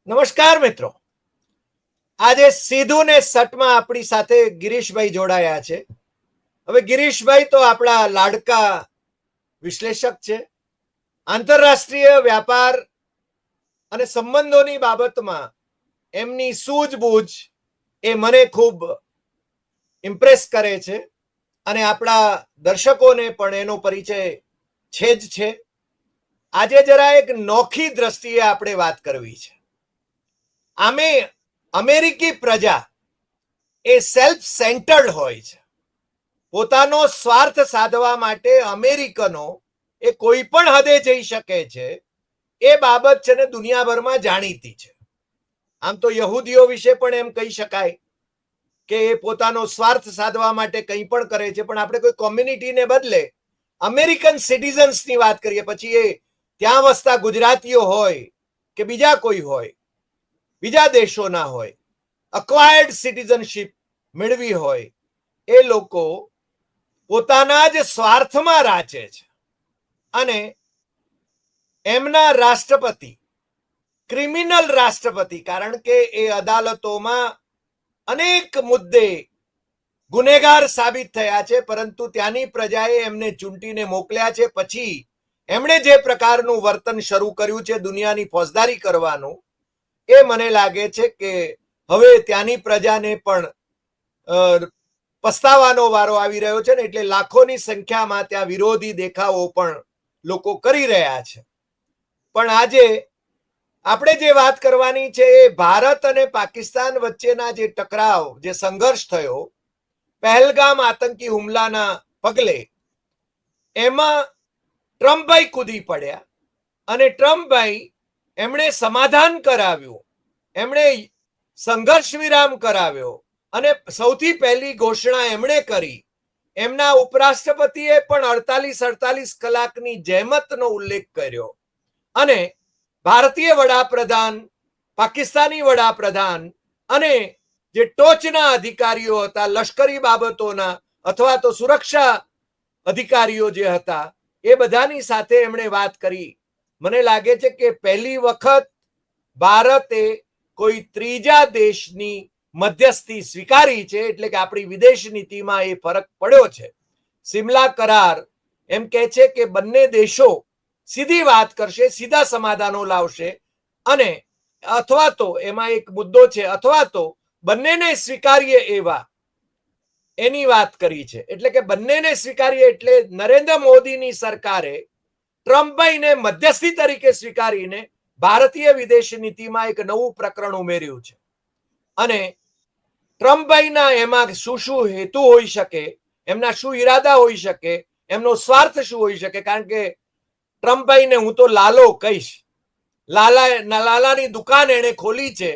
નમસ્કાર મિત્રો, આજે સીધું ને સટમાં આપણી સાથે ગિરીશભાઈ જોડાયા છે. હવે ગિરીશભાઈ તો આપણા લાડકા વિશ્લેષક છે. આંતરરાષ્ટ્રીય વ્યાપાર અને સંબંધોની બાબતમાં એમની સૂઝબૂઝ એ મને ખૂબ ઇમ્પ્રેસ કરે છે અને આપણા દર્શકોને પણ એનો પરિચય છે જ છે. આજે જરા એક નોખી દ્રષ્ટિએ આપણે વાત કરવી છે. આમે અમેરિકી પ્રજા એ સેલ્ફ સેન્ટર્ડ હોય છે. પોતાનો સ્વાર્થ સાધવા માટે અમેરિકનો એ કોઈ પણ હદે જઈ શકે છે, એ બાબત છે ને દુનિયાભરમાં જાણીતી છે. આમ તો યહૂદીઓ વિશે પણ એમ કહી શકાય કે એ પોતાનો સ્વાર્થ સાધવા માટે કંઈ પણ કરે છે, પણ આપણે કોઈ કોમ્યુનિટીને બદલે અમેરિકન સિટીઝન્સની વાત કરીએ, પછી એ ત્યાં વસતા ગુજરાતીઓ હોય કે બીજા કોઈ હોય, બીજા દેશોના હોય, અક્વાયર્ડ સિટીઝનશીપ મેળવી હોય, એ લોકો પોતાના જ સ્વાર્થમાં રાચે છે. અને એમના રાષ્ટ્રપતિ ક્રિમિનલ રાષ્ટ્રપતિ, કારણ કે એ અદાલતોમાં અનેક મુદ્દે ગુનેગાર સાબિત થયા છે, પરંતુ ત્યાંની પ્રજાએ એમને ચૂંટીને મોકલ્યા છે. પછી એમણે જે પ્રકારનું વર્તન શરૂ કર્યું છે દુનિયાની ફોજદારી કરવાનું, એ મને લાગે છે કે હવે ત્યાંની પ્રજાને પણ પસ્તાવાનો વારો આવી રહ્યો છે ને, એટલે લાખોની સંખ્યામાં ત્યાં વિરોધી દેખાવો પણ લોકો કરી રહ્યા છે. પણ આજે આપણે જે વાત કરવાની છે એ ભારત અને પાકિસ્તાન વચ્ચેના જે ટકરાવ, જે સંઘર્ષ થયો પહેલગામ આતંકી હુમલાના પગલે, એમાં ટ્રમ્પભાઈ કૂદી પડ્યા અને ટ્રમ્પભાઈ એમણે સમાધાન કરાવ્યું, એમણે સંઘર્ષ વિરામ કરાવ્યો અને સૌથી પહેલી ઘોષણા એમણે કરી. એમના ઉપરાષ્ટ્રપતિએ પણ 48 કલાકની જહેમતનો ઉલ્લેખ કર્યો અને ભારતીય વડાપ્રધાન, પાકિસ્તાની વડાપ્રધાન અને જે ટોચના અધિકારીઓ હતા, લશ્કરી બાબતોના અથવા તો સુરક્ષા અધિકારીઓ જે હતા, એ બધાની સાથે એમણે વાત કરી. મને લાગે છે કે પહેલી વખત ભારતે કોઈ ત્રીજા દેશની મધ્યસ્થી સ્વીકારી છે, એટલે કે આપણી વિદેશ નીતિમાં એ ફરક પડ્યો છે. સિમલા કરાર એમ કહે છે કે બંને દેશો સીધી વાત કરશે, સીધા સમાધાનો લાવશે, અને અથવા તો એમાં એક મુદ્દો છે, અથવા તો બંનેને સ્વીકારીએ એવા, એની વાત કરી છે. એટલે કે બંનેને સ્વીકારીએ એટલે નરેન્દ્ર મોદીની સરકારે ટ્રમ્પભાઈને મધ્યસ્થી તરીકે સ્વીકારીને ભારતીય વિદેશ નીતિમાં એક નવું પ્રકરણ ઉમેર્યું છે. અને ટ્રમ્પભાઈના એમાં શું શું હેતુ હોઈ શકે, એમના શું ઈરાદા હોઈ શકે, એમનો સ્વાર્થ શું હોઈ શકે, કારણ કે ટ્રમ્પભાઈને હું તો લાલો કહીશ. લાલાની દુકાન એણે ખોલી છે.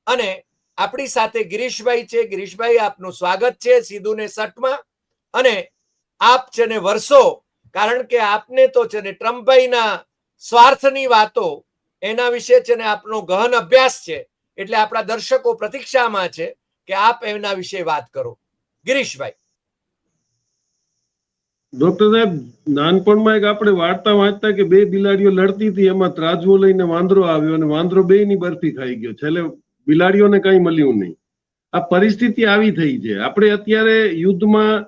અને આપણી સાથે ગિરીશભાઈ છે. ગિરીશભાઈ, આપનું સ્વાગત છે સીધું ને સટમાં. અને આપ છે ને વર્ષો, કારણ કે આપને તો છે ને ટ્રમ્પભાઈના સ્વાર્થની વાતો, એના વિશે છે ને આપનો ગહન અભ્યાસ છે, એટલે આપણા દર્શકો પ્રતીક્ષામાં છે કે આપ એના વિશે વાત કરો. ગિરીશભાઈ. ડોક્ટર સાહેબ, નાનપણમાં એક આપણે વાર્તા વાંચતા કે બે બિલાડીઓ લડતી હતી, એમાં ત્રાજવો લઈને વાંદરો આવ્યો અને વાંદરો બેયની બરફી ખાઈ ગયો. છેલ્લે બિલાડીઓને કઈ મળ્યું નહીં. આ પરિસ્થિતિ આવી થઈ છે. આપણે અત્યારે યુદ્ધમાં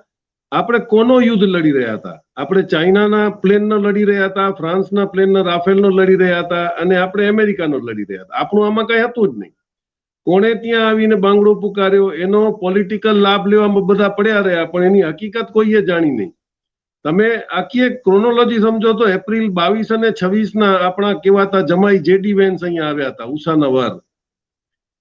આપણે કોનો યુદ્ધ લડી રહ્યા હતા? આપણે ચાઇનાના પ્લેનનો લડી રહ્યા હતા, ફ્રાન્સના પ્લેનનો, રાફેલનો લડી રહ્યા હતા, અને આપણે અમેરિકાનો લડી રહ્યા હતા. આપણું આમાં કઈ હતું જ નહીં. કોણે ત્યાં આવીને બાંગડો પુકાર્યો, એનો પોલિટિકલ લાભ લેવામાં બધા પડ્યા રહ્યા, પણ એની હકીકત કોઈએ જાણી નહીં. તમે આખી એક ક્રોનોલોજી સમજો તો એપ્રિલ 22 અને 26 આપણા કહેવાતા જમાઈ જેડી વેન્સ અહીંયા આવ્યા હતા, ઉષાના વર.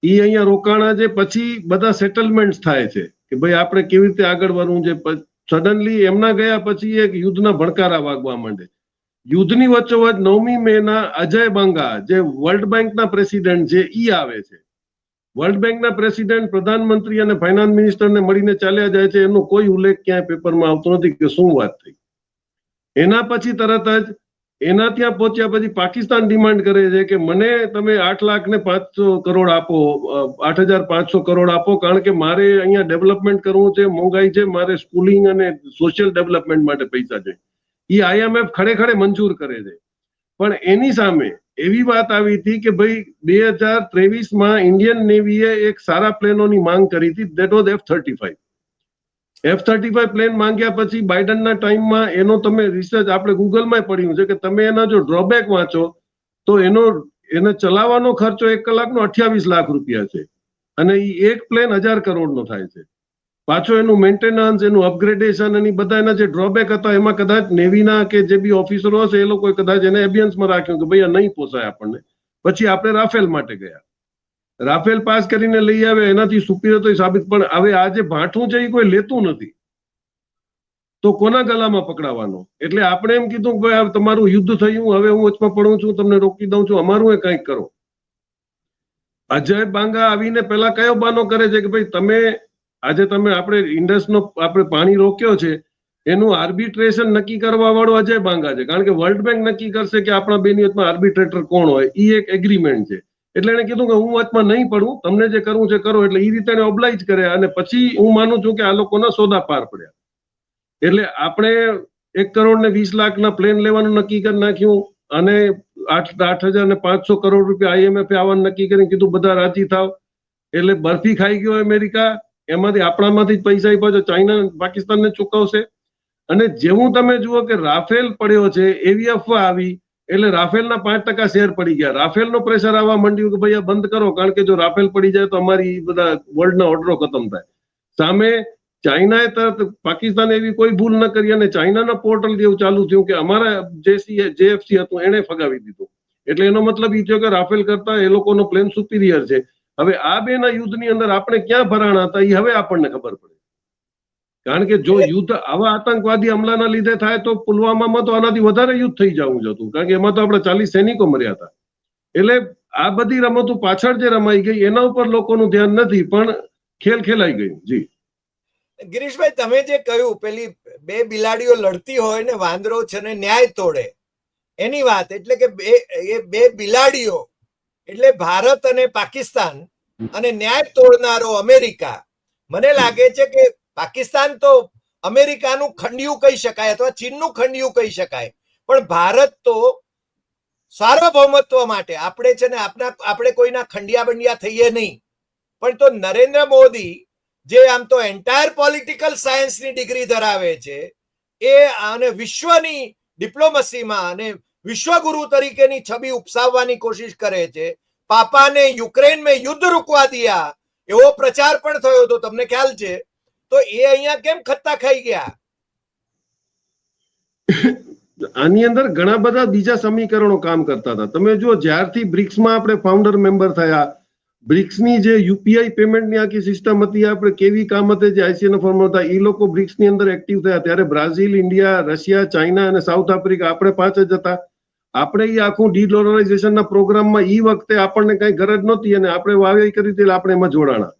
એ અહીંયા રોકાણા છે. પછી બધા સેટલમેન્ટ થાય છે કે ભાઈ આપણે કેવી રીતે આગળ વધવું છે. સડનલી એમના ગયા પછી એક યુદ્ધના ભણકારા વાગવા માંડે. યુદ્ધની વચ્ચોવચ 9મી મેના અજય બંગા, જે વર્લ્ડ બેંકના પ્રેસિડેન્ટ છે, ઈ આવે છે. વર્લ્ડ બેંકના પ્રેસિડેન્ટ પ્રધાનમંત્રી અને ફાઇનાન્સ મિનિસ્ટરને મળીને ચાલ્યા જાય છે. એનો કોઈ ઉલ્લેખ ક્યાંય પેપરમાં આવતો નથી કે શું વાત થઈ. એના પછી તરત જ એના ત્યાં પહોંચ્યા પછી પાકિસ્તાન ડિમાન્ડ કરે છે કે મને તમે 8,05,000 કરોડ આપો, 8,500 કરોડ આપો, કારણ કે મારે અહીંયા ડેવલપમેન્ટ કરવું છે, મોંઘાઈ છે, મારે સ્કૂલિંગ અને સોશિયલ ડેવલપમેન્ટ માટે પૈસા છે. એ IMF ખડે મંજૂર કરે છે. પણ એની સામે એવી વાત આવી હતી કે ભાઈ 2023માં ઇન્ડિયન નેવીએ એક સારા પ્લેનોની માંગ કરી હતી, that was F-35. F-35 plane માંગ્યા પછી બાઇડનના ટાઈમમાં એનો તમે રિસર્ચ આપણે ગૂગલમાં પડ્યું છે કે તમે એના જો ડ્રોબેક વાંચો તો એને ચલાવવાનો ખર્ચો 1 કલાકનો 28 લાખ રૂપિયા છે અને એ એક પ્લેન 1000 કરોડનો થાય છે. પાછો એનું મેન્ટેનન્સ, એનું અપગ્રેડેશન અને બધા એના જે ડ્રોબેક હતા એમાં કદાચ નેવીના કે જે બી ઓફિસરો હશે એ લોકોએ કદાચ એને એબિયન્સમાં રાખ્યું કે ભાઈ આ નહીં પોસાય આપણને. પછી આપણે રાફેલ માટે ગયા. રાફેલ પાસ કરીને લઈ આવે એનાથી સુપીરિયર તો સાબિત, પણ હવે આ જે ભાઠું છે એ કોઈ લેતું નથી તો કોના ગલામાં પકડાવાનો? એટલે આપણે એમ કીધું કે ભાઈ તમારું યુદ્ધ થયું, હવે હું વચમાં પડું છું, તમને રોકી દઉં છું, અમારું એ કંઈક કરો. અજય બાંગા આવીને પેલા કયો બાનો કરે છે કે ભાઈ તમે આપણે ઇન્ડસનો આપણે પાણી રોક્યો છે એનું આર્બિટ્રેશન નક્કી કરવા વાળો અજય બાંગા છે, કારણ કે વર્લ્ડ બેંક નક્કી કરશે કે આપણા બેની વચમાં આર્બિટ્રેટર કોણ હોય, એ એક એગ્રીમેન્ટ છે. એટલે એને કીધું કે હું વચમાં નહીં પડું, તમને જે કરવું છે કરો. એટલે એ રીતે એને ઓબ્લાઇજ કર્યા અને પછી હું માનું છું કે આ લોકોના સોદા પાર પડ્યા. એટલે આપણે 1,20,00,000 પ્લેન લેવાનું નક્કી કરી નાખ્યું અને 8,500 કરોડ રૂપિયા IMF આવવાનું નક્કી કરીને કીધું બધા રાજી થાવ. એટલે બરફી ખાઈ ગયો અમેરિકા, એમાંથી આપણામાંથી જ પૈસા પાછો ચાઇના પાકિસ્તાનને ચૂકવશે. અને જેવું તમે જુઓ કે રાફેલ પડ્યો છે એવી અફવા આવી એટલે રાફેલના 5% શેર પડી ગયા. રાફેલનો પ્રેશર આવવા માંડ્યું કે ભાઈ આ બંધ કરો, કારણ કે જો રાફેલ પડી જાય તો અમારી બધા વર્લ્ડના ઓર્ડરો ખતમ થાય. સામે ચાઇનાએ તરત પાકિસ્તાન એવી કોઈ ભૂલ ન કરી અને ચાઇનાના પોર્ટલ જેવું ચાલુ થયું કે અમારા JFC હતું એને ફગાવી દીધું. એટલે એનો મતલબ એ થયો કે રાફેલ કરતા એ લોકોનો પ્લેન સુપીરિયર છે. હવે આ બેના યુદ્ધની અંદર આપણે ક્યાં ભરાણા હતા એ હવે આપણને ખબર પડે. કારણ કે જો યુદ્ધ આવા આતંકવાદી હમલાના લીધે થાય તો પુલવામામાં તો આનાથી વધારે યુદ્ધ થઈ જવું જતું, કારણ કે એમાં તો આપણે 40 સૈનિકો મર્યા હતા. એટલે આ બધી રમતો પાછળ જે રમાઈ ગઈ એના ઉપર લોકોનું ધ્યાન નથી, પણ ખેલ ખેલાઈ ગયું. જી ગિરીશભાઈ, તમે જે કહ્યું પેલી બે બિલાડીઓ લડતી હોય ને વાંદરો છે ને ન્યાય તોડે એની વાત, એટલે કે બે બિલાડીઓ એટલે ભારત અને પાકિસ્તાન અને ન્યાય તોડનારો અમેરિકા. મને લાગે છે કે પાકિસ્તાન તો અમેરિકાનું ખંડિયું કહી શકાય અથવા ચીનનું ખંડિયું કહી શકાય, પણ ભારત તો સાર્વભૌમત્વ માટે આપણે છે ને આપણે કોઈના ખંડિયા બંડિયા થઈએ નહીં. પણ તો નરેન્દ્ર મોદી જે આમ તો એન્ટાયર પોલિટિકલ સાયન્સની ડિગ્રી ધરાવે છે એ અને વિશ્વની ડિપ્લોમસીમાં અને વિશ્વગુરુ તરીકેની છબી ઉપસાવવાની કોશિશ કરે છે. પાપાને યુક્રેન में युद्ध रुकवा दिया એવો પ્રચાર પણ થયો હતો, તમને ખ્યાલ છે? તો એ અહીંયા કેમ ખત્તા ખાઈ ગયા? આની અંદર ઘણા બધા બીજા સમીકરણો કામ કરતા હતા. તમે જુઓ, જ્યારથી બ્રિક્સમાં આપણે ફાઉન્ડર મેમ્બર થયા, બ્રિક્સની જે યુપીઆઈ પેમેન્ટની આખી સિસ્ટમ હતી, આપણે કેવી કામ હતી જે ICAના ફોર્મ હતા, એ લોકો બ્રિક્સની અંદર એક્ટિવ થયા ત્યારે બ્રાઝિલ, ઇન્ડિયા, રશિયા, ચાઇના અને સાઉથ આફ્રિકા આપણે 5 જ હતા. આપણે એ આખું ડીડોલરાઇઝેશનના પ્રોગ્રામમાં એ વખતે આપણને કઈ ગરજ નહોતી અને આપણે વાવી કરી હતી, આપણે એમાં જોડાણા.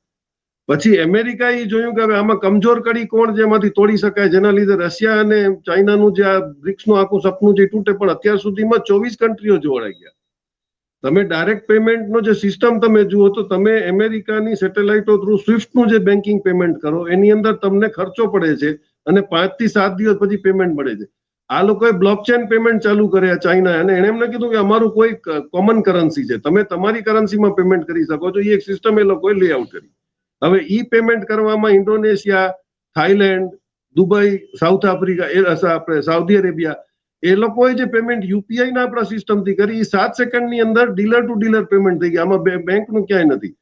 પછી અમેરિકાએ જોયું કે હવે આમાં કમજોર કડી કોણ જેમાંથી તોડી શકાય, જેના લીધે રશિયા અને ચાઇનાનું જે આ બ્રિક્સનું આખું સપનું જે તૂટે. પણ અત્યાર સુધીમાં 24 કન્ટ્રીઓ જોડાઈ ગયા. તમે ડાયરેક્ટ પેમેન્ટનો જે સિસ્ટમ તમે જુઓ તો તમે અમેરિકાની સેટેલાઇટો થ્રુ સ્વિફ્ટનું જે બેન્કિંગ પેમેન્ટ કરો એની અંદર તમને ખર્ચો પડે છે અને 5 થી 7 દિવસ પછી પેમેન્ટ મળે છે. આ લોકોએ બ્લોકચેન પેમેન્ટ ચાલુ કર્યા ચાઇના, અને એને એમને કીધું કે અમારું કોઈ કોમન કરન્સી છે, તમે તમારી કરન્સીમાં પેમેન્ટ કરી શકો છો. એ એક સિસ્ટમ એ લોકોએ લેઆઉટ કરી. હવે ઈ પેમેન્ટ કરવામાં Indonesia, Thailand, Dubai, south Africa, આપણે સાઉદી અરેબિયા, એ લોકોએ જે પેમેન્ટ યુપીઆઈ ના આપણા સિસ્ટમથી કરી, 7 સેકન્ડની અંદર ડીલર ટુ ડીલર પેમેન્ટ થઈ ગયા. આમાં બેંકનું ક્યાંય નથી.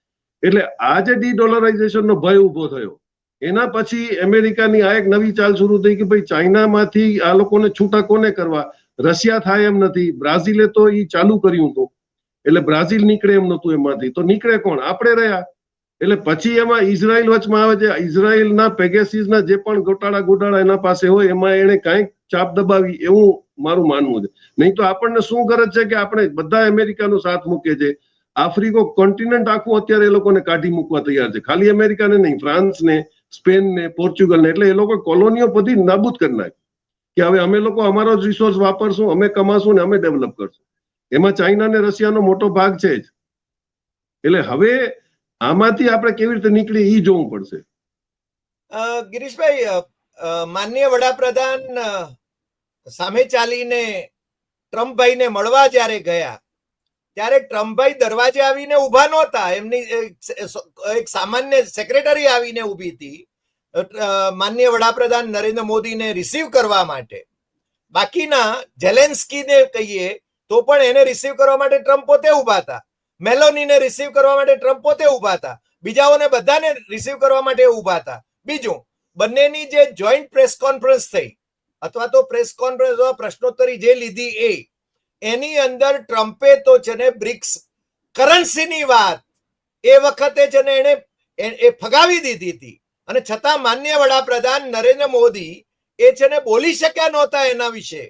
એટલે આ જે ડીડોલરાઇઝેશનનો ભય ઉભો થયો, એના પછી અમેરિકાની આ એક નવી ચાલ શરૂ થઈ કે ભાઈ ચાઇનામાંથી આ લોકોને છૂટા કોને કરવા? રશિયા થાય એમ નથી, બ્રાઝિલે તો એ ચાલુ કર્યું હતું, એટલે બ્રાઝિલ નીકળે એમ નતું એમાંથી, તો નીકળે કોણ? આપણે રહ્યા. એટલે પછી એમાં ઇઝરાયલ વચમાં આવે છે. ઇઝરાયલના પેગેસીસના જે પણ ગોટાળા એના પાસે હોય એમાં એને કાંઈક ચાપ દબાવી, એવું મારું માનવું છે. નહીં તો આપણને શું ગરજ છે કે આપણે બધા અમેરિકાનો સાથ મૂકે છે. આફ્રિકો કોન્ટિનેન્ટ આખું અત્યારે એ લોકોને કાઢી મૂકવા તૈયાર છે, ખાલી અમેરિકાને નહીં, ફ્રાન્સને, સ્પેનને, પોર્ચુગલને. એટલે એ લોકો કોલોનીઓ બધી નાબૂદ કરી નાખી કે હવે અમે લોકો અમારો જ રિસોર્સ વાપરશું, અમે કમાશું ને અમે ડેવલપ કરશું. એમાં ચાઇના ને રશિયાનો મોટો ભાગ છે જ. એટલે હવે આમાંથી આપણે કેવી રીતે નીકળીએ એ જોવું પડશે. ગિરીશભાઈ, માનનીય વડાપ્રધાન સામે ચાલીને ટ્રમ્પભાઈને મળવા જ્યારે ગયા ત્યારે ટ્રમ્પભાઈ દરવાજે આવીને ઊભા નહોતા. એમની એક સામાન્ય સેક્રેટરી આવીને ઊભી હતી માનનીય વડાપ્રધાન નરેન્દ્ર મોદીને રિસીવ કરવા માટે. બાકીના ઝેલેન્સ્કીને કહીએ તો પણ એને રિસીવ કરવા માટે ટ્રમ્પ પોતે ઊભા હતા. મેલોનીને રિસીવ કરવા માટે ટ્રમ્પ પોતે ઊભા હતા. બીજાઓને બધાને રિસીવ કરવા માટે ઊભા હતા. બીજું, બંનેની જે જોઈન્ટ પ્રેસ કોન્ફરન્સ થઈ અથવા તો પ્રેસ કોન્ફરન્સ પ્રશ્નોત્તરી જે લીધી એની અંદર ટ્રમ્પે તો છે ને બ્રિક્સ કરન્સીની વાત એ વખતે છે ને એને ફગાવી દીધી હતી. અને છતાં માન્ય વડાપ્રધાન નરેન્દ્ર મોદી એ છે ને બોલી શક્યા નહોતા એના વિશે.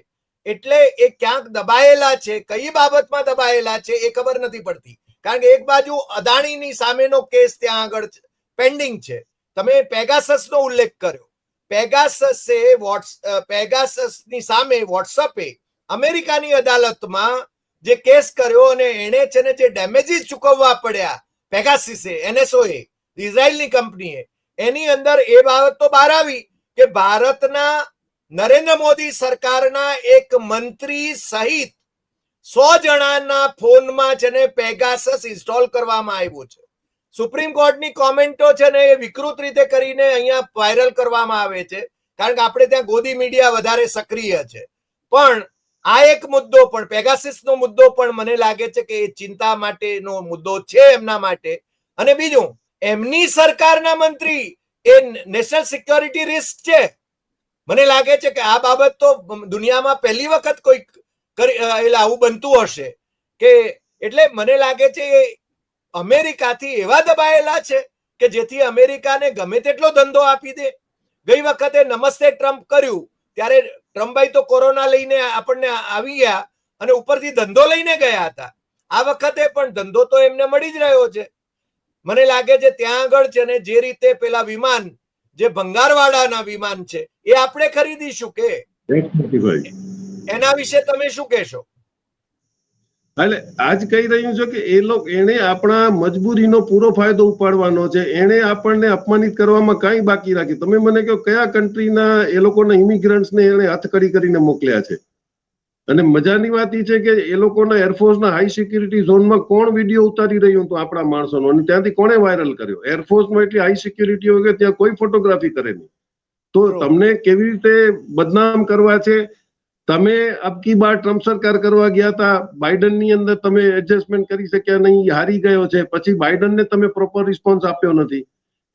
એટલે એ ક્યાંક દબાયેલા છે. કઈ બાબતમાં દબાયેલા છે એ ખબર નથી પડતી. કારણ કે એક બાજુ અદાણીની સામેનો કેસ ત્યાં આગળ પેન્ડિંગ છે. તમે પેગાસસનો ઉલ્લેખ કર્યો. પેગાસસની સામે વોટ્સઅપે અમેરિકાની અદાલતમાં જે કેસ કર્યો અને એને છે ને જે ડેમેજીસ ચૂકવવા પડ્યા પેગાસિસે, એનએસઓએ, ઇઝરાયલની કંપનીએ, એની અંદર એ બાબત તો બહાર આવી કે ભારતના નરેન્દ્ર મોદી સરકારના એક મંત્રી સહિત 100 જણાના ફોનમાં છે ને પેગાસસ ઇન્સ્ટોલ કરવામાં આવ્યું છે. સુપ્રીમ કોર્ટની કોમેન્ટો છે ને એ વિકૃત રીતે કરીને અહીંયા વાયરલ કરવામાં આવે છે, કારણ કે આપણે ત્યાં ગોદી મીડિયા વધારે સક્રિય છે. પણ આ એક મુદ્દો પણ, પેગાસિસનો મુદ્દો પણ મને લાગે છે કે એ ચિંતા માટેનો મુદ્દો છે એમના માટે. અને બીજું, એમની સરકારના મંત્રી એ નેશનલ સિક્યોરિટી રિસ્ક છે. મને લાગે છે કે આ બાબત તો દુનિયામાં પહેલી વખત કોઈ આવું બનતું હશે કે એટલે મને લાગે છે એ અમેરિકાથી એવા દબાયેલા છે કે જેથી અમેરિકાને ગમે તેટલો ધંધો આપી દે. ગઈ વખતે નમસ્તે ટ્રમ્પ કર્યું ત્યારે ટ્રમ્પભાઈ તો કોરોના લઈને આપણને આવી ગયા અને ઉપરથી ધંધો લઈને ગયા હતા. આ વખતે પણ ધંધો તો એમને મળી જ રહ્યો છે. મને લાગે છે ત્યાં આગળ છે ને જે રીતે પેલા વિમાન જે ભંગારવાડાના વિમાન છે એ આપણે ખરીદીશું કે એના વિશે તમે શું કહેશો? એટલે આજ કહી રહ્યું છે કે એને આપણા મજબૂરીનો પૂરો ફાયદો ઉપાડવાનો છે. એને આપણને અપમાનિત કરવામાં કઈ બાકી રાખી. તમે મને કહો કયા કન્ટ્રીના એ લોકોના ઇમિગ્રન્ટ્સને એને હથકડી કરીને મોકલ્યા છે. અને મજાની વાત એ છે કે એ લોકોના એરફોર્સના હાઈ સિક્યુરિટી ઝોનમાં કોણ વિડીયો ઉતારી રહ્યું હતું આપણા માણસોનો, અને ત્યાંથી કોણે વાયરલ કર્યો? એરફોર્સમાં એટલી હાઈ સિક્યુરિટી હોય કે ત્યાં કોઈ ફોટોગ્રાફી કરે નહીં. તો તમને કેવી રીતે બદનામ કરવા છે? તમે અબકી બાર ટ્રમ્પ સરકાર કરવા ગયા હતા, બાઇડનની અંદર તમે એડજસ્ટમેન્ટ કરી શક્યા નહીં, હારી ગયો છે. પછી બાઇડનને તમે પ્રોપર રિસ્પોન્સ આપ્યો નથી.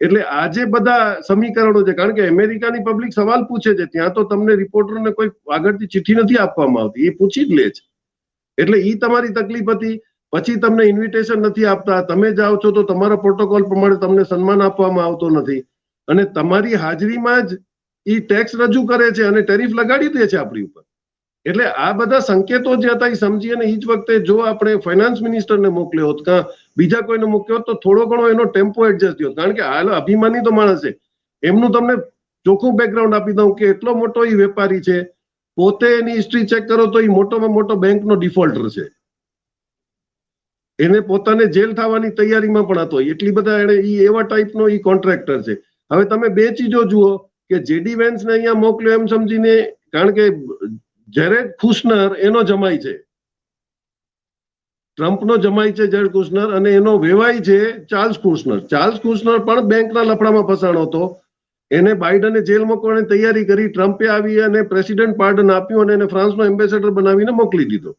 એટલે આજે બધા સમીકરણો છે. કારણ કે અમેરિકાની પબ્લિક સવાલ પૂછે છે, ત્યાં તો તમને રિપોર્ટરોને કોઈ આગળથી ચિઠ્ઠી નથી આપવામાં આવતી, એ પૂછી જ લે છે. એટલે એ તમારી તકલીફ હતી. પછી તમને ઇન્વિટેશન નથી આપતા, તમે જાઓ છો તો તમારા પ્રોટોકોલ પ્રમાણે તમને સન્માન આપવામાં આવતો નથી, અને તમારી હાજરીમાં જ એ ટેક્સ રજૂ કરે છે અને ટેરિફ લગાડી દે છે આપણી ઉપર. એટલે આ બધા સંકેતો જે હતા એ સમજી, અને એ જ વખતે જો આપણે ફાઇનાન્સ મિનિસ્ટરને મોકલ્યો હોત કાં બીજા કોઈને મોકલ્યો હોત તો થોડો ઘણો એનો ટેમ્પો એડજસ્ટ થયો. કારણ કે હાલ અભિમાની તો માણસ છે. એમનું તમને ચોખ્ખું બેકગ્રાઉન્ડ આપી દઉં કે એટલો મોટો એ વેપારી છે, પોતે એની હિસ્ટ્રી ચેક કરો તો એ મોટોમાં મોટો બેંકનો ડિફોલ્ટર છે. એને પોતાને જેલ થવાની તૈયારીમાં પણ હતો. એટલી બધા એને એવા ટાઈપનો એ કોન્ટ્રાક્ટર છે. હવે તમે બે ચીજો જુઓ કે જેડી વેન્સને અહીંયા મોકલ્યો એમ સમજીને, કારણ કે જેરેડ કુશનર એનો જમાઈ છે, ટ્રમ્પનો જમાઈ છે જેરેડ કુશનર, અને એનો વેવાઈ છે ચાર્લ્સ કુશનર. ચાર્લ્સ કુશનર પણ બેંકના લફડામાં ફસાણો હતો. એને બાઇડને જેલ મોકલવાની તૈયારી કરી. ટ્રમ્પે આવી અને પ્રેસિડેન્ટ પાર્ડન આપ્યું અને એને ફ્રાન્સનો એમ્બેસેડર બનાવીને મોકલી દીધો.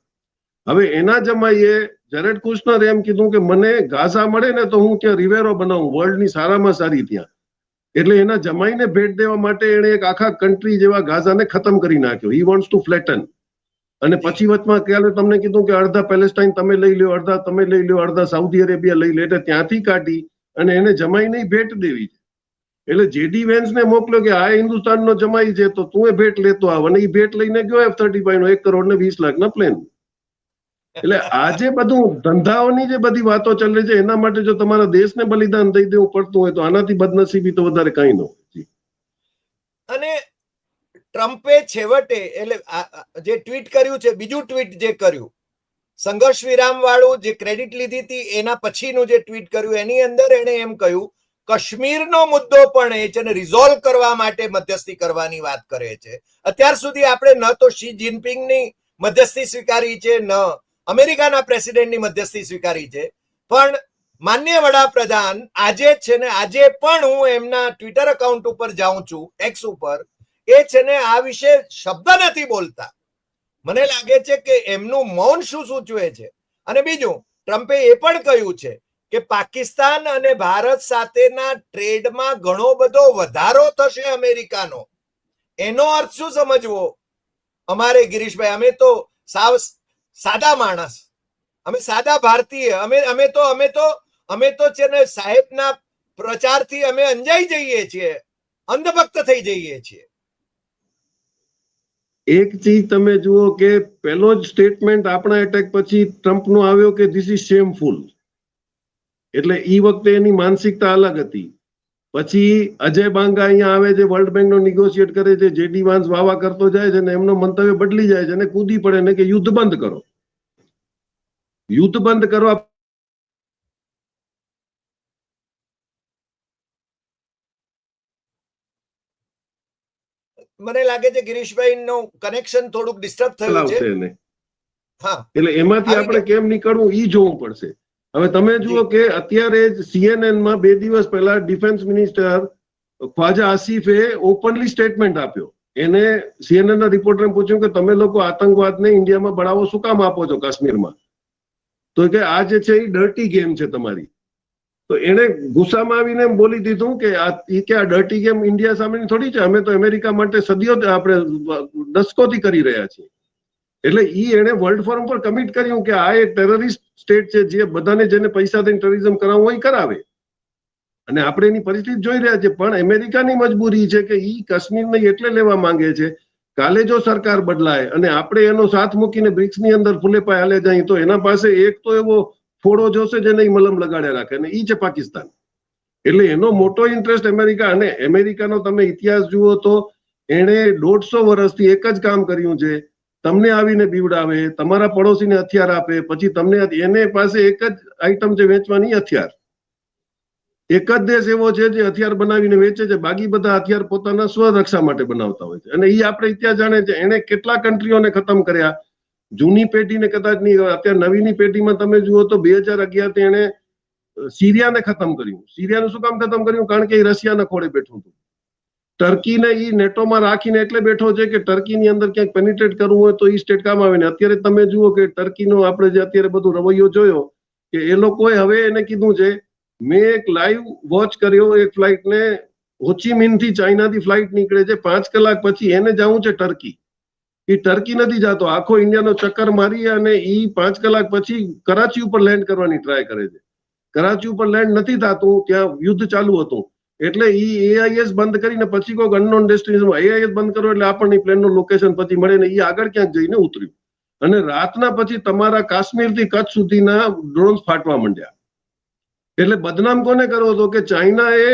હવે એના જમાઈએ જેરેડ કુશનર એમ કીધું કે મને ગાઝા મળે ને તો હું ત્યાં રિવેરો બનાવું, વર્લ્ડની સારામાં સારી ત્યાં. એટલે એના જમાઈને ભેટ દેવા માટે એને એક આખા કન્ટ્રી જેવા ગાઝાને ખતમ કરી નાખ્યો. He wants to flatten. અને પછી વચમાં ક્યારે તમને કીધું કે અડધા પેલેસ્ટાઇન તમે લઈ લ્યો, અડધા તમે લઈ લ્યો, અડધા સાઉદી અરેબિયા લઈ લે. એટલે ત્યાંથી કાઢી અને એને જમાઈને ભેટ દેવી છે. એટલે જેડી વેન્સને મોકલ્યો કે આ હિન્દુસ્તાનનો જમાઈ છે તો તું એ ભેટ લેતો આવ, અને એ ભેટ લઈને ગયો F-35 નો 1 કરોડ ને 20 લાખના પ્લેન. એટલે આજે બધું ધંધાઓની જે બધી વાતો ચાલે છે, એના માટે જો તમારા દેશને બલિદાન દઈ દેવું પડતું હોય તો આનાથી બદનસીબી તો વધારે કઈ ન હોય. અને ટ્રમ્પે છેવટે એટલે જે ટ્વીટ કર્યું છે, બીજું ટ્વીટ જે કર્યું સંઘર્ષ વિરામ વાળું જે ક્રેડિટ લીધી હતી એના પછીનું જે ટ્વીટ કર્યું એની અંદર એને એમ કહ્યું કાશ્મીરનો મુદ્દો પણ એ છે ને રિઝોલ્વ કરવા માટે મધ્યસ્થી કરવાની વાત કરે છે. અત્યાર સુધી આપણે ન તો શી જિનપિંગની મધ્યસ્થી સ્વીકારી છે, ન અમેરિકાના પ્રેસિડેન્ટની મધ્યસ્થી સ્વીકારી છે. પણ માન્ય વડાપ્રધાન આજે છે ને, આજે પણ હું એમના ટ્વિટર એકાઉન્ટ ઉપર જાઉં છું, એક્સ ઉપર, એ છે ને આ વિશે શબ્દ નથી બોલતા. મને લાગે છે કે એમનું મૌન શું સૂચવે છે. અને બીજું, ટ્રમ્પે એ પણ કહ્યું છે કે પાકિસ્તાન અને ભારત સાથેના ટ્રેડમાં ઘણો બધો વધારો થશે અમેરિકાનો. એનો અર્થ શું સમજવો અમારે, ગિરીશભાઈ? અમે તો સાવ સાદા માણસ, અમે સાદા ભારતીય, અમે તો છે ને સાહેબના પ્રચારથી અમે અંજાઈ જઈએ છીએ, અંધભક્ત થઈ જઈએ છીએ. એક ચીજ તમે જુઓ કે પહેલો જ સ્ટેટમેન્ટ આપણા એટેક પછી ટ્રમ્પનો આવ્યો કે ધીસ ઇઝ શેમફુલ. એટલે એ વખતે એની માનસિકતા અલગ હતી. પછી અજય બાંગા અહીંયા આવે છે, વર્લ્ડ બેંક નો નિગોશિએટ કરે છે, જેડી વાન્સ વાવા કરતો જાય છે, ને એમનો મંતવ્ય બદલી જાય છે અને કૂદી પડે ને કે યુદ્ધ બંધ કરો. યુદ્ધ બંધ કરવા મને લાગે છે ગિરીશભાઈ નું કનેક્શન થોડુંક ડિસ્ટર્બ થયું છે. આવશે એને. હા, એટલે એમાંથી આપણે કેમ નીકળવું ઈ જોવું પડશે. હવે તમે જુઓ કે અત્યારે જ CNN માં 2 દિવસ પહેલા ડિફેન્સ મિનિસ્ટર ખ્વાજા આસિફે ઓપનલી સ્ટેટમેન્ટ આપ્યો. એને CNN ના રિપોર્ટરે પૂછ્યું કે તમે લોકો આતંકવાદને ઇન્ડિયામાં બળાવો શું કામ આપો છો કાશ્મીરમાં? તો કે આ જે છે એ ડર્ટી ગેમ છે તમારી. તો એને ગુસ્સામાં આવીને એમ બોલી દીધું કે આ ડર્ટી ગેમ ઇન્ડિયા સામેની થોડી છે, અમે તો અમેરિકા માટે સદીઓ આપણે દશકોથી કરી રહ્યા છીએ. એટલે એને વર્લ્ડ ફોરમ પર કમિટ કર્યું કે આ એક ટેરરિસ્ટ સ્ટેટ છે, જે બધાને જેને પૈસા દઈને ટેરરિઝમ કરાવવું હોય કરાવે. અને આપણે એની પરિસ્થિતિ જોઈ રહ્યા છીએ. પણ અમેરિકાની મજબૂરી છે કે ઈ કાશ્મીરને એટલે લેવા માંગે છે, કાલે જો સરકાર બદલાય અને આપણે એનો સાથ મૂકીને બ્રિક્સની અંદર ફૂલે પાય હાલે જાય તો એના પાસે એક તો એવો ફોડો જોશે જેને મલમ લગાડ્યા રાખે, અને ઈ છે પાકિસ્તાન. એટલે એનો મોટો ઇન્ટરેસ્ટ અમેરિકા. અને અમેરિકાનો તમે ઇતિહાસ જુઓ તો એણે 150 વર્ષથી એક જ કામ કર્યું છે, તમને આવીને બીવડાવે, તમારા પડોશીને હથિયાર આપે, પછી તમને એને પાસે એક જ આઈટમ છે વેચવાની, હથિયાર. એક જ દેશ એવો છે જે હથિયાર બનાવીને વેચે છે, બાકી બધા હથિયાર પોતાના સ્વરક્ષા માટે બનાવતા હોય છે. અને એ આપણે ઇતિહાસ જાણે છે. એને કેટલા કન્ટ્રીઓને ખતમ કર્યા, જૂની પેઢીને કદાચ નહીં, અત્યારે નવીની પેઢીમાં તમે જુઓ તો 2011 થી એને સિરિયાને ખતમ કર્યું. સિરિયાનું શું કામ ખતમ કર્યું? કારણ કે એ રશિયાના ખોળે બેઠું હતું. ટર્કીને ઈ નેટોમાં રાખીને એટલે બેઠો છે કે ટર્કીની અંદર ક્યાંક પેનિટ્રેટ કરવું હોય તો ઈ સ્ટેટ કામ આવે ને. અત્યારે તમે જુઓ કે ટર્કીનો આપણે જે અત્યારે બધો રવૈયો જોયો કે એ લોકોએ હવે એને કીધું છે, મેં એક લાઈવ વોચ કર્યો એક ફ્લાઇટને, હોચીમિનથી ચાઇનાથી ફ્લાઇટ નીકળે છે, 5 કલાક પછી એને જવું છે ટર્કી. એ ટર્કી નથી જતો, આખો ઇન્ડિયાનો ચક્કર મારી અને ઈ 5 કલાક પછી કરાચી ઉપર લેન્ડ કરવાની ટ્રાય કરે છે. કરાચી ઉપર લેન્ડ નથી થતું, ત્યાં યુદ્ધ ચાલુ હતું. એટલે ઈ AIS બંધ કરીને પછી કોઈ અનનોન ડેસ્ટિનેશન, AIS બંધ કરો એટલે આપણને પ્લેનનું લોકેશન પછી મળે ને, ઈ આગળ ક્યાંક જઈને ઉતર્યું. અને રાતના પછી તમારા કાશ્મીરથી કચ્છ સુધીના ડ્રોન્સ ફાટવા માંડ્યા. એટલે બદનામ કોને કરવો હતો કે ચાઇનાએ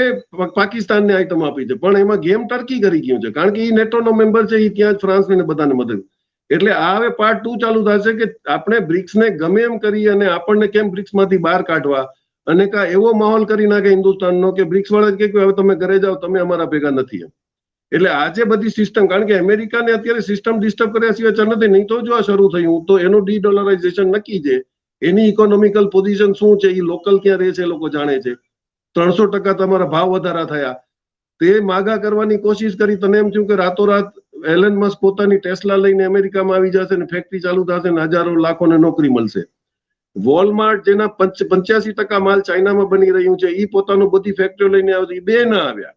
પાકિસ્તાનને આઈટમ આપી છે, પણ એમાં ગેમ ટર્કી કરી ગયું છે, કારણ કે એ નેટોનો મેમ્બર છે, એ ત્યાં જ ફ્રાન્સને બધાને મદદ. એટલે આ હવે પાર્ટ 2 ચાલુ થશે કે આપણે બ્રિક્સને ગમે એમ કરી અને આપણને કેમ બ્રિક્સમાંથી બહાર કાઢવા, અને કા એવો માહોલ કરી નાખે હિન્દુસ્તાનનો કે બ્રિક્સ વાળા જ કે હવે તમે ઘરે જાઓ, તમે અમારા ભેગા નથી એમ. એટલે આજે બધી સિસ્ટમ, કારણ કે અમેરિકાને અત્યારે સિસ્ટમ ડિસ્ટર્બ કર્યા સિવાય ચાલ નથી. નહીં તો જો આ શરૂ થયું તો એનું ડી-ડોલરાઇઝેશન નક્કી છે. એની ઇકોનોમિકલ પોઝિશન શું છે, એ લોકલ ક્યાં રહે છે એ લોકો જાણે છે. 300% તમારા ભાવ વધારા થયા, તે માગા કરવાની કોશિશ કરી. તને એમ થયું કે રાતોરાત એલન મસ્ક પોતાની ટેસ્લા લઈને અમેરિકામાં આવી જશે ને ફેક્ટરી ચાલુ થશે ને હજારો લાખોને નોકરી મળશે. વોલમાર્ટ જેના 85% માલ ચાઇનામાં બની રહ્યું છે, એ પોતાનું બધી ફેક્ટરીઓ લઈને આવે છે, એ બે ના આવ્યા.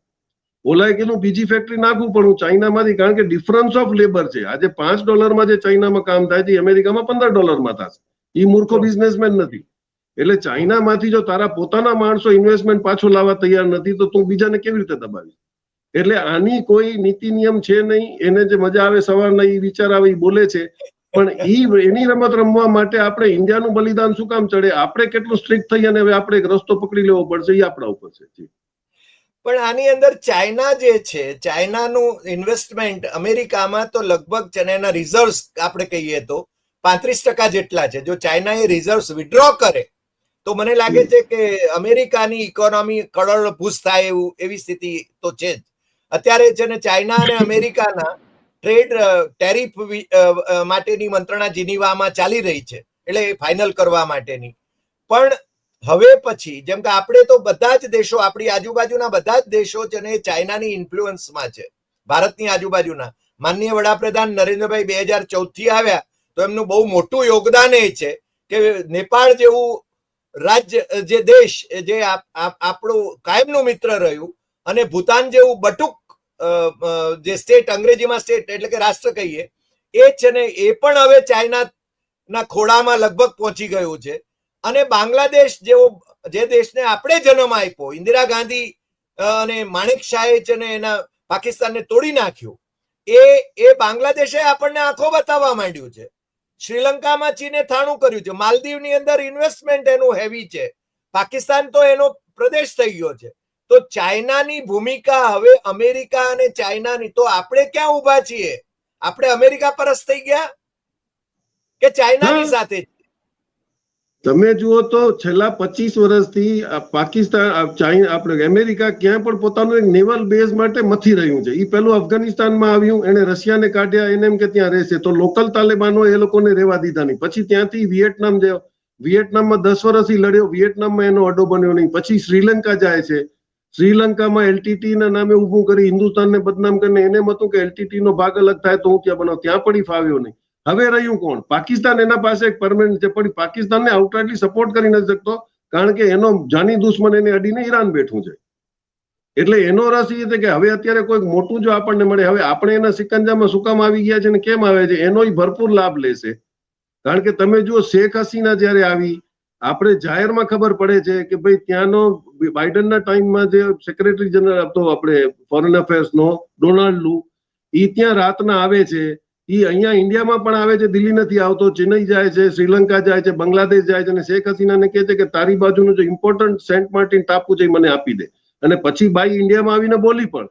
ઓલાએ કીધું બીજી ફેક્ટરી નાખવું પડું ચાઇનામાંથી, કારણ કે ડિફરન્સ ઓફ લેબર છે. આજે $5 જે ચાઇનામાં કામ થાય છે, અમેરિકામાં $15 થશે. એ મૂર્ખો બિઝનેસમેન નથી. એટલે ચાઇનામાંથી જો તારા પોતાના માણસો ઇન્વેસ્ટમેન્ટ પાછો લાવવા તૈયાર નથી તો તું બીજાને કેવી રીતે દબાવીશ? એટલે આની કોઈ નીતિ નિયમ છે નહીં. એને જે મજા આવે સવારના એ વિચાર આવે એ બોલે છે, પણ એની રમત રમવા માટે આપણે ઇન્ડિયાનું બલિદાન શું કામ ચડે? આપણે કેટલું સ્ટ્રિક્ટ થઈ અને હવે આપણે એક રસ્તો પકડી લેવો પડશે, એ આપણા ઉપર છે. પણ આની અંદર ચાઇના જે છે, ચાઇનાનું ઇન્વેસ્ટમેન્ટ અમેરિકામાં તો લગભગ છે ને, એના રિઝર્વ્સ આપણે કહીએ તો 35% જેટલા છે. જો ચાઇના એ રિઝર્વ્સ વિડ્રો કરે તો મને લાગે છે કે અમેરિકાની ઇકોનોમી કરોડભૂસ થાય એવી સ્થિતિ તો છે જ. અત્યારે છે ને ચાઇના અને અમેરિકાના ટ્રેડ ટેરિફ માટેની મંત્રણા જીનીવામાં ચાલી રહી છે. એટલે ફાઇનલ કરવા માટેની. પણ હવે પછી જેમ કે આપણે તો બધા જ દેશો, આપણી આજુબાજુના બધા જ દેશો છે ને એ ચાઇનાની ઇન્ફ્લુઅન્સમાં છે. ભારતની આજુબાજુના માનનીય વડાપ્રધાન નરેન્દ્રભાઈ 2014 થી આવ્યા તો એમનું બહુ મોટું યોગદાન એ છે કે નેપાળ જેવું રાજ્ય, જે દેશ જે આપણું કાયમનું મિત્ર રહ્યું, અને ભૂતાન જેવું બટુક જે સ્ટેટ, અંગ્રેજીમાં સ્ટેટ એટલે કે રાષ્ટ્ર કહીએ, એ છે ને એ પણ હવે ચાઇનાના ખોળામાં લગભગ પહોંચી ગયું છે. અને બાંગ્લાદેશ જેવો જે દેશને આપણે જન્મ આપ્યો, ઇન્દિરા ગાંધી અને માણેક શાહે છે ને એના પાકિસ્તાનને તોડી નાખ્યું, એ બાંગ્લાદેશે આપણને આંખો બતાવવા માંડ્યું છે. શ્રીલંકામાં ચીને થાણું કર્યું છે. માલદીવની અંદર ઇન્વેસ્ટમેન્ટ એનું હેવી છે. પાકિસ્તાન તો એનો પ્રદેશ થઈ ગયો છે. તો ચાઇનાની ભૂમિકા હવે અમેરિકા અને ચાઇનાની, તો આપણે ક્યાં ઉભા છીએ? આપણે અમેરિકા પરસ થઈ ગયા કે ચાઇનાની સાથે? તમે જુઓ તો છેલ્લા 25 વર્ષથી પાકિસ્તાન, ચાઇના, આપણે અમેરિકા ક્યાં પણ પોતાનું એક નેવલ બેઝ માટે મથી રહ્યું છે. એ પેલું અફઘાનિસ્તાનમાં આવ્યું, એને રશિયાને કાઢ્યા, એને એમ કે ત્યાં રહેશે, તો લોકલ તાલિબાનો એ લોકોને રહેવા દીધા નહીં. પછી ત્યાંથી વિયેટનામ ગયો, વિયેટનામમાં 10 વર્ષથી લડ્યો, વિયેટનામમાં એનો અડ્ડો બન્યો નહીં. પછી શ્રીલંકા જાય છે, શ્રીલંકામાં એલટીટી ના નામે ઉભું કરી હિન્દુસ્તાનને બદનામ કરીને એને એમ હતું કે એલટીટી નો ભાગ અલગ થાય તો હું ત્યાં બનાવું, ત્યાં પણ ફાવ્યો નહીં. હવે રહ્યું કોણ? પાકિસ્તાન. એના પાસે એક પરમેનન્ટ છે, પણ પાકિસ્તાનને આઉટરાઇટલી સપોર્ટ કરી નથી શકતો, કારણ કે એનો જાની દુશ્મન એને અડીને ઈરાન બેઠું છે. એટલે એનો રસ એ છે કે હવે અત્યારે કોઈક મોટું જો આપણને મળે, હવે આપણે એના સિકંજામાં શું કામ આવી ગયા છે ને કેમ આવે છે, એનો ભરપૂર લાભ લેશે. કારણ કે તમે જુઓ, શેખ હસીના જયારે આવી, આપણે જાહેરમાં ખબર પડે છે કે ભાઈ ત્યાંનો બાઇડનના ટાઈમમાં જે સેક્રેટરી જનરલ હતો આપણે ફોરેન અફેર્સનો, ડોનાલ્ડ લુ, એ ત્યાં રાતના આવે છે. એ અહીંયા ઇન્ડિયામાં પણ આવે છે, દિલ્હી નથી આવતો, ચેન્નઈ જાય છે, શ્રીલંકા જાય છે, બાંગ્લાદેશ જાય છે, અને શેખ હસીનાને કહે છે કે તારી બાજુનું જે ઇમ્પોર્ટન્ટ સેન્ટ માર્ટિન ટાપુ છે મને આપી દે. અને પછી બાઈ ઇન્ડિયામાં આવીને બોલી પણ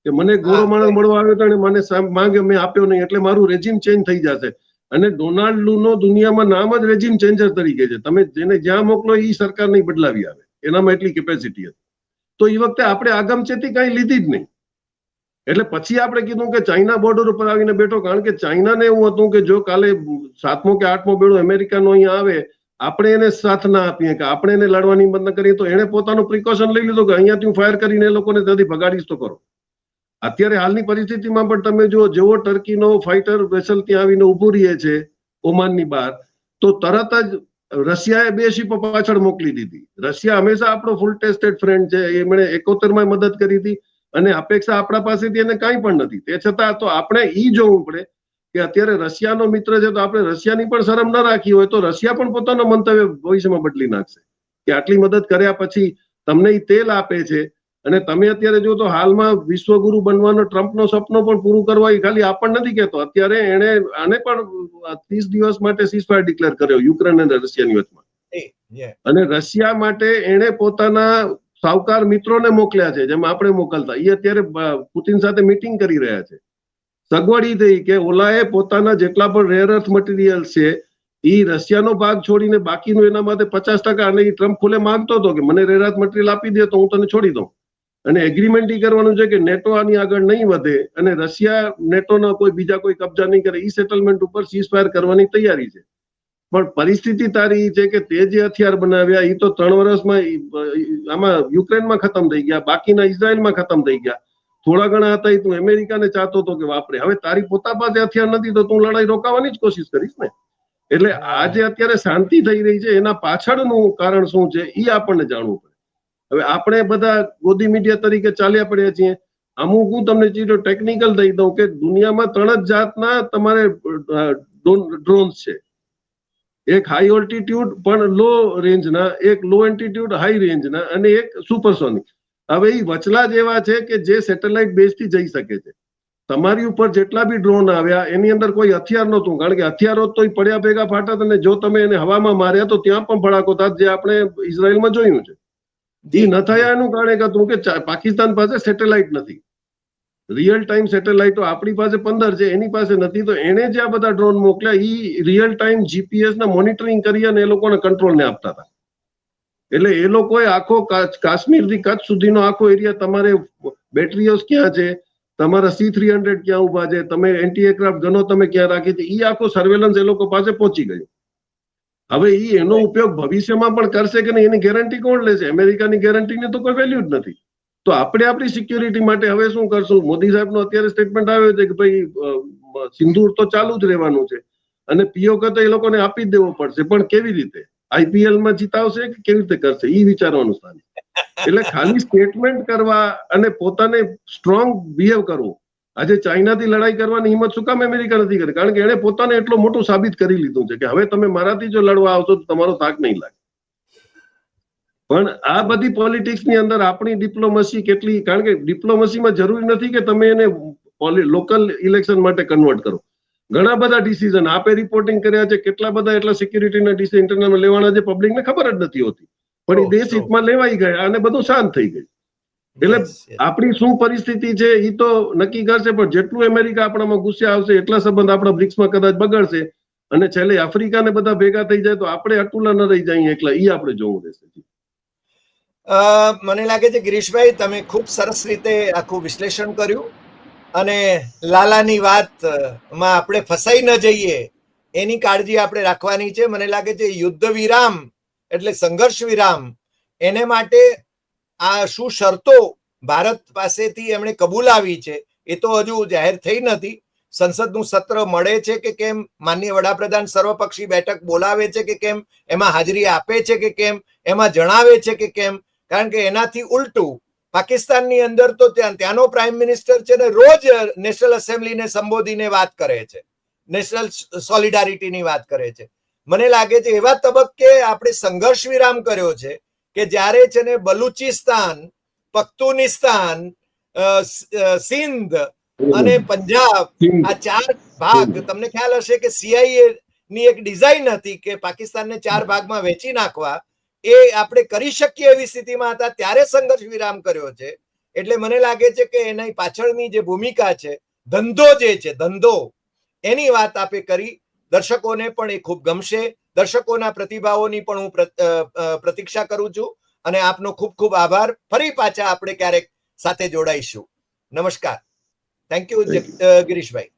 કે મને ગોરો માણસ મળવા આવ્યો હતો અને મને માંગે, મેં આપ્યો નહીં, એટલે મારું રેજીમ ચેન્જ થઈ જશે. અને ડોનાલ્ડ લુ નો દુનિયામાં નામ જ રેજીમ ચેન્જર તરીકે છે. તમે જેને જ્યાં મોકલો એ સરકાર નહીં બદલાવી આવે, એનામાં એટલી કેપેસિટી હતી. તો એ વખતે આપણે આગમચેતી કઈ લીધી જ નહીં. એટલે પછી આપણે કીધું કે ચાઇના બોર્ડર ઉપર આવીને બેઠો, કારણ કે ચાઇનાને એવું હતું કે જો કાલે 7મો કે 8મો બેડો અમેરિકાનો અહીંયા આવે, આપણે એને સાથ ના આપીએ, કે આપણે એને લડવાની હિંમત ન કરીએ, તો એને પોતાનું પ્રિકોશન લઈ લીધું કે અહીંયાથી હું ફાયર કરીને એ લોકોને ત્યાંથી ભગાડીશ તો કરો. અત્યારે હાલની પરિસ્થિતિમાં પણ તમે જુઓ, જેવો ટર્કીનો ફાઇટર વેસલ ત્યાં આવીને ઉભું રહે છે ઓમાનની બહાર, તો તરત જ રશિયાએ 2 શિપો પાછળ મોકલી દીધી. રશિયા હંમેશા આપણો ફૂલ ટેસ્ટેડ ફ્રેન્ડ છે, એમણે 71માં મદદ કરી હતી, અને અપેક્ષા આપણા પાસેથી એને કાંઈ પણ નથી. તે છતાં તો આપણે ઈ જોવું પડે કે અત્યારે રશિયાનો મિત્ર છે, તો આપણે રશિયાની પણ શરમ ન રાખી હોય તો રશિયા પણ પોતાનો મંતવ્ય ભવિષ્યમાં બદલી નાખશે કે આટલી મદદ કર્યા પછી તમને ઈ તેલ આપે છે. અને તમે અત્યારે જો તો હાલમાં વિશ્વગુરુ બનવાનો ટ્રમ્પનો સપનો પણ પૂરું કરવા એ ખાલી આપણને નથી કહેતો, અત્યારે એને આને પણ 30 દિવસ માટે સીઝફાયર ડિક્લેર કર્યો યુક્રેન અને રશિયાની વચમાં. અને રશિયા માટે એને પોતાના સાવકાર મિત્રોને મોકલ્યા છે, જેમ આપણે મોકલતા. એ અત્યારે પુતિન સાથે મીટિંગ કરી રહ્યા છે. સગવડ થઈ કે ઓલાએ પોતાના જેટલા પણ રેર અર્થ મટીરિયલ છે એ રશિયાનો ભાગ છોડીને બાકીનું એના માટે 50%, અને એ ટ્રમ્પ ખુલે માંગતો હતો કે મને રેર અર્થ મટીરિયલ આપી દે તો હું તને છોડી દઉં. અને એગ્રીમેન્ટ ઈ કરવાનું છે કે નેટો આની આગળ નહીં વધે અને રશિયા નેટોના કોઈ બીજા કોઈ કબજા નહીં કરે. ઈ સેટલમેન્ટ ઉપર સીઝફાયર કરવાની તૈયારી છે. પણ પરિસ્થિતિ તારી છે કે તે જે હથિયાર બનાવ્યા એ તો 3 વર્ષમાં આમાં યુક્રેનમાં ખતમ થઈ ગયા, બાકીના ઇઝરાયલમાં ખતમ થઈ ગયા. થોડા ઘણા હતા એ તું અમેરિકાને ચાહતો હતો કે વાપરે. હવે તારી પોતા પાસે હથિયાર નથી તો તું લડાઈ રોકાવાની જ કોશિશ કરીશ ને. એટલે આ જે અત્યારે શાંતિ થઈ રહી છે એના પાછળનું કારણ શું છે એ આપણને જાણવું પડે. હવે આપણે બધા ગોદી મીડિયા તરીકે ચાલ્યા પડ્યા છીએ. અમુક હું તમને ચીજો ટેકનિકલ દઈ દઉં કે દુનિયામાં 3 જ જાતના તમારે ડ્રોન્સ છે. એક હાઈ ઓલ્ટિટ્યુડ પણ લો રેન્જના, એક લો એલ્ટિટ્યુડ હાઈ રેન્જના, અને એક સુપરસોનિક. હવે એ વચલા જેવા છે કે જે સેટેલાઇટ બેઝથી જઈ શકે છે. તમારી ઉપર જેટલા બી ડ્રોન આવ્યા એની અંદર કોઈ હથિયાર નહોતું, કારણ કે હથિયારો તો પડ્યા ભેગા ફાટત, અને જો તમે એને હવામાં માર્યા તો ત્યાં પણ ભડાકો થાત, જે આપણે ઇઝરાયલમાં જોયું છે. એ ન થયા એનું કારણ એક હતું કે પાકિસ્તાન પાસે સેટેલાઇટ નથી. રિયલ ટાઈમ સેટેલાઇટો આપણી પાસે 15 છે, એની પાસે નથી. તો એને જે આ બધા ડ્રોન મોકલ્યા એ રિયલ ટાઈમ જીપીએસ ના મોનિટરિંગ કરી અને એ લોકોને કંટ્રોલને આપતા હતા. એટલે એ લોકોએ આખો કાશ્મીર થી કચ્છ સુધીનો આખો એરિયા, તમારે બેટરીઓ ક્યાં છે, તમારા C-300 ક્યાં ઉભા છે, તમે એન્ટી એરક્રાફ્ટ ગનો તમે ક્યાં રાખી છે, એ આખો સર્વેલન્સ એ લોકો પાસે પહોંચી ગયો. હવે એનો ઉપયોગ ભવિષ્યમાં પણ કરશે કે નહીં એની ગેરંટી કોણ લેશે? અમેરિકાની ગેરંટીને તો કોઈ વેલ્યુ જ નથી. તો આપણે આપણી સિક્યોરિટી માટે હવે શું કરશું? મોદી સાહેબનો અત્યારે સ્ટેટમેન્ટ આવ્યો છે કે ભાઈ સિંદૂર તો ચાલુ જ રહેવાનું છે અને પીઓકે તો એ લોકોને આપી જ દેવો પડશે, પણ કેવી રીતે? આઈપીએલમાં જીતાવશે કે કેવી રીતે કરશે એ વિચારવાનું સ્થાન. એટલે ખાલી સ્ટેટમેન્ટ કરવા અને પોતાને સ્ટ્રોંગ બિહેવ કરવું. આજે ચાઇનાથી લડાઈ કરવાની હિંમત શું કામ અમેરિકા નથી કરી? કારણ કે એને પોતાને એટલું મોટું સાબિત કરી લીધું છે કે હવે તમે મારાથી જો લડવા આવશો તો તમારો થાક નહીં લાગે. પણ આ બધી પોલિટિક્સની અંદર આપણી ડિપ્લોમસી કેટલી, કારણ કે ડિપ્લોમસીમાં જરૂરી નથી કે તમે એને લોકલ ઇલેક્શન માટે કન્વર્ટ કરો. ઘણા બધા ડિસિઝન આપે રિપોર્ટિંગ કર્યા છે, કેટલા બધા એટલા સિક્યુરિટીના ડિસિઝન ઇન્ટરનલ લેવાના છે, પબ્લિકને ખબર જ નથી હોતી, પણ એ દેશ હિતમાં લેવાઈ ગયા અને બધું શાંત થઈ ગયું. એટલે આપણી શું પરિસ્થિતિ છે એ તો નક્કી કરશે, પણ જેટલું અમેરિકા આપણામાં ગુસ્સે આવશે એટલા સંબંધ આપણા બ્રિક્સમાં કદાચ બગડશે અને છેલ્લે આફ્રિકાને બધા ભેગા થઈ જાય તો આપણે અટુલા ન રહી જાય એકલા, એ આપણે જોવું રહેશે. મને લાગે છે ગિરીશભાઈ તમે ખૂબ સરસ રીતે આખું વિશ્લેષણ કર્યું અને લાલાની વાતમાં આપણે ફસાઈ ન જઈએ એની કાળજી આપણે રાખવાની છે. મને લાગે છે યુદ્ધ વિરામ એટલે સંઘર્ષ વિરામ, એને માટે આ શું શરતો ભારત પાસેથી એમણે કબૂલાવી છે એ તો હજુ જાહેર થઈ નથી. સંસદનું સત્ર મળે છે કે કેમ, માનનીય વડાપ્રધાન સર્વપક્ષી બેઠક બોલાવે છે કે કેમ, એમાં હાજરી આપે છે કે કેમ, એમાં જણાવે છે કે કેમ, કારણ કે એનાથી ઉલટું પાકિસ્તાનની અંદર તો ત્યાંનો પ્રાઇમ મિનિસ્ટર છે ને રોજ નેશનલ એસેમ્બલીને સંબોધીને વાત કરે છે, નેશનલ સોલિડારિટીની વાત કરે છે. મને લાગે છે એવા તબક્કે આપણે સંઘર્ષ વિરામ કર્યો છે કે જ્યારે છે ને બલુચિસ્તાન, પખ્તુનિસ્તાન, સિંધ અને પંજાબ આ 4 ભાગ, તમને ખ્યાલ હશે કે સીઆઈએ ની એક ડિઝાઇન હતી કે પાકિસ્તાનને 4 ભાગમાં વહેંચી નાખવા, એ આપણે કરી શકીએ એવી સ્થિતિમાં હતા ત્યારે સંઘર્ષ વિરામ કર્યો છે. એટલે મને લાગે છે કે એની પાછળની જે ભૂમિકા છે, ધંધો જે છે, ધંધો, એની વાત આપે કરી. દર્શકોને પણ એ ખૂબ ગમશે. દર્શકોના પ્રતિભાવોની પણ હું પ્રતીક્ષા કરું છું અને આપનો ખૂબ ખૂબ આભાર. ફરી પાછા આપણે ક્યારેક સાથે જોડાઈશું. નમસ્કાર. Thank you Girishbhai.